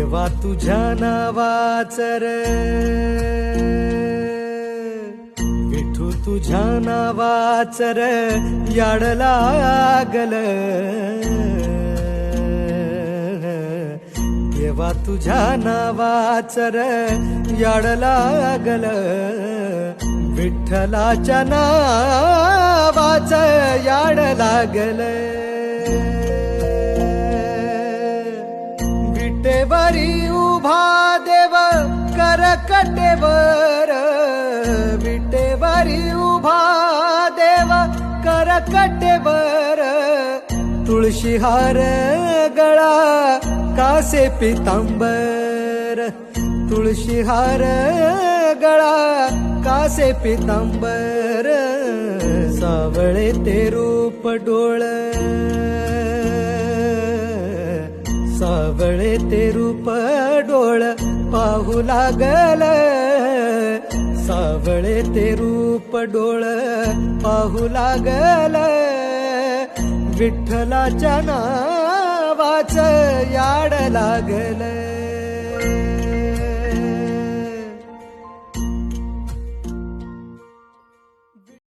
देवा तुझ्या नावाचं रे विठू तुझ्या नावाचं रे याड लागल देवा तुझ्या नावाचं रे याड लागल विठ्ठलाच्या नावाचं याड लागल विटेवरी उभा देव करकटेवर विटेवरी उभा देव करकटेवर तुळशी हार गळा कासे पितांबर तुळशी हार गळा कासे पितांबर सावळे ते रूप डोळ सावळे ते रूप डोळ पाहू लागल सावळे ते रूप डोळ पाहू लागल विठ्ठलाच्या नावाचं याड लागल